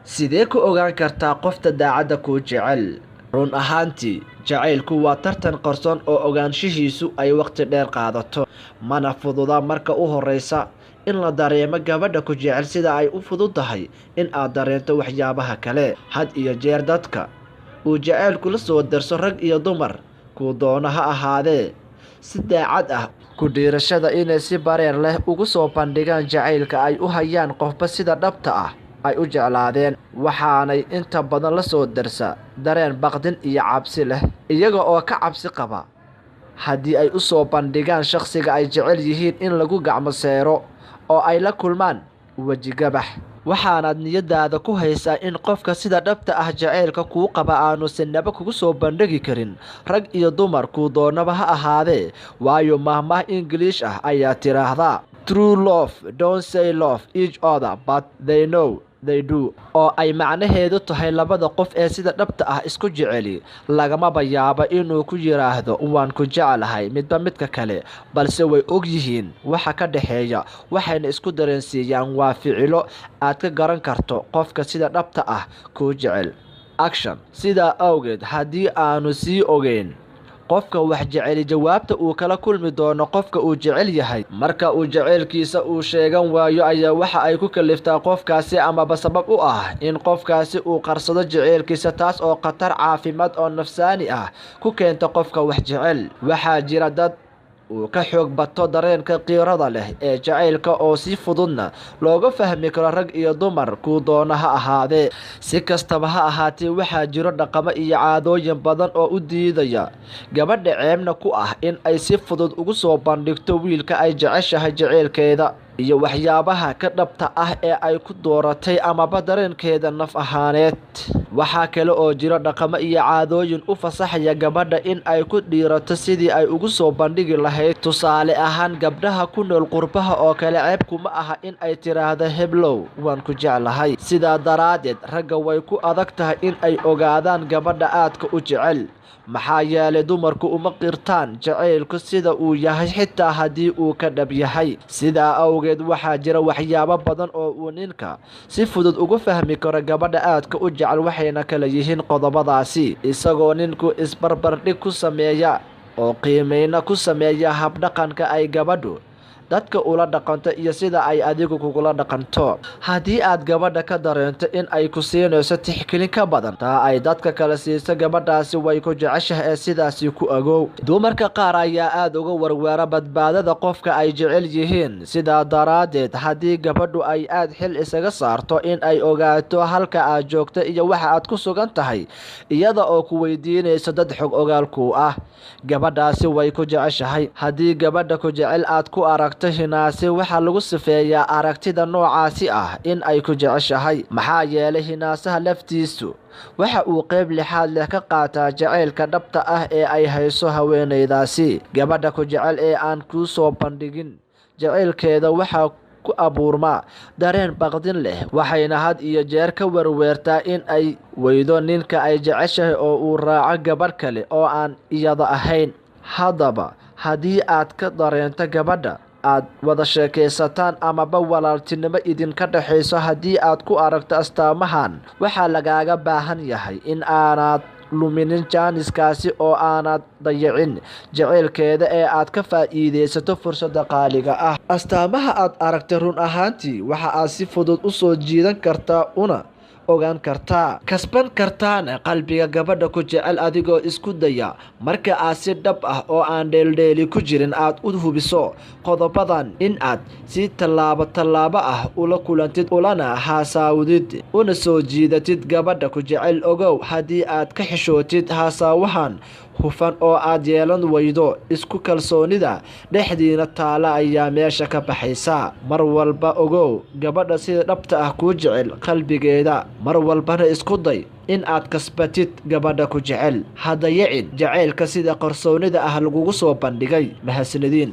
sidee ku ogaan kartaa qofta daacadda kuu jecel? run ahaantii jacaylku waa tartan qarsoon oo ogaanshihiisu ay waqti dheer qaadato, mana fududa marka u horeysa in la dareemo gabadha ku jecel sida ay u fududahay in aad dareento waxyaabaha kale. had iyo jeer dadka uu jacaylku la soo darso, rag iyo dumar kuu doona ha ahaadee, si daacad ah ku dhiirashada inay si bareer leh ugu soo bandhigaan jacaylka ay u hayaan qofba sida dhabta ah ay u jeclaadeen, waxaanay inta badan la soo darsa dareen baqdin iyo cabsi leh, iyaga oo ka cabsi qaba haddii ay u soo bandhigaan shaqsiga ay jecel yihiin in lagu gacmo seero oo ay la kulmaan wejigabax. waxaanaad niyadaada ku haysaa in qofka sida dhabta ah jacaylka kuu qaba aanu sinaba kugu soo bandhigi karin, rag iyo dumar kuu doonaba ha ahaadee, waayo mahmaah English ah ayaa tiraahdaa true love don't say love each other but they know they do, oo ay macnaheedu tahay labada qof ee sida dhabta ah isku jeceli lagamaba yaabo inuu ku yiraahdo waan ku jecelahay midba midka kale, balse way og yihiin waxa ka dhexeeya, waxayna isku dareensiiyaan waa ficilo aad ka garan karto qofka sida dhabta ah kuu jecel. action. sidaa awgeed, haddii aanu sii ogeyn qofka wax jeceli jawaabta uu kala kulmi doono qofka uu jecel yahay marka uu jacaylkiisa uu sheegan waayo ayaa waxa ay ku kaliftaa qofkaasi amaba sabab u ah in qofkaasi uu qarsado jacaylkiisa, taas oo khatar caafimaad oo nafsaani ah ku keenta qofka wax jecel. waxaa jira dad uu ka xoog bato dareenka qiirada leh ee jacaylka oo si fududna looga fahmi karo rag iyo dumar kuu doona ha ahaadee. si kastaba ha ahaatee, waxaa jiro dhaqamo iyo caadooyin badan oo u diidaya gabadha ceebna ku ah in ay si fudud ugu soo bandhigto wiilka ay jeceshahay jacaylkeeda iyo waxyaabaha ka dhabta ah ee ay ku dooratay amaba dareenkeeda naf ahaaneed. waxaa kale oo jiro dhaqamo iyo caadooyin u fasaxaya gabadha in ay ku dhiirato sidii ay ugu soo bandhigi lahayd. tusaale ahaan, gabdhaha ku nool qurbaha oo kale ceeb kuma aha in ay tiraahdo heblow waan ku jeclahay. sidaa daraaddeed, ragga way ku adag tahay in ay ogaadaan gabadha aadka u jecel, maxaa yeelay dumarku uma qirtaan jacaylku sida uu yahay xitaa haddii uu ka dhab yahay. sidaa awgeed, waxaa jira waxyaabo badan oo uu ninka si fudud ugu fahmi karo gabadha aadka u jecel, waxayna kala yihiin qodobadaasi: isagoo ninku isbarbardhig ku sameeya oo qiimeyna ku sameeya habdhaqanka ay gabadhu dadka ula dhaqanto iyo sida ay adigu kugula dhaqanto. haddii aad gabadha ka dareento in ay ku siinayso tixgelin ka badan taa ay dadka kala siiso, gabadhaasi way ku jeceshahay ee sidaasi ku ogow. dumarka qaar ayaa aad uga warwaara badbaadada qofka ay jecel yihiin, sidaa daraaddeed haddii gabadhu ay aad xil isaga saarto in ay ogaato halka aad joogto iyo waxa aad ku sugan tahay, iyada oo ku weydiinayso dad xog ogaalku ah, gabadhaasi way ku jeceshahay. haddii gabadha ku jecel aad ku aragto hinaasi, waxaa lagu sifeeyaa aragtida noocaasi ah in ay ku jeceshahay, maxaa yeelay hinaasaha laftiisu waxa uu qayb lixaad leh ka qaataa jacaylka dhabta ah ee ay hayso haweeneydaasi. gabadha ku jecel ee aan kuu soo bandhigin jacaylkeeda waxaa ku abuurma dareen baqdin leh, waxayna had iyo jeer ka warweertaa in ay weydo ninka ay jeceshahay oo uu raaco gabadh kale oo aan iyada ahayn. haddaba haddii aad ka dareento gabadha aad wada sheekaysataan amaba walaaltinimo idinka dhexayso, haddii aad ku aragto astaamahan, waxaa lagaaga baahan yahay in aanaad luminin jaaniskaasi oo aanad dayicin jacaylkeeda ee aad ka faa'iidaysato fursadda qaaliga ah. astaamaha aad aragtay run ahaantii waxa aad si fudud u soo jiidan kartaa una ogaan kartaa, kasban kartaana qalbiga gabadha ku jecel adigoo isku daya marka aad si dhab ah oo aan dheeldheeli ku jirin aad u hubiso qodobadan, in aad si tallaabo ah ula kulantid ulana haasaawdid una soo jiidatid gabadha ku jecel. ogow, haddii aad ka xishootid haasaawahan hufan oo aad yeelan weydo isku kalsoonida dhexdiina taala ayaa meesha ka baxaysa. mar walba ogow gabadha sida dhabta ah kuu jecel qalbigeeda, mar walbana isku day in aad kasbatid gabadha ku jecel. ha dayicin jacaylka sida qarsoonida ah lagugu soo bandhigay. mahadsanidin.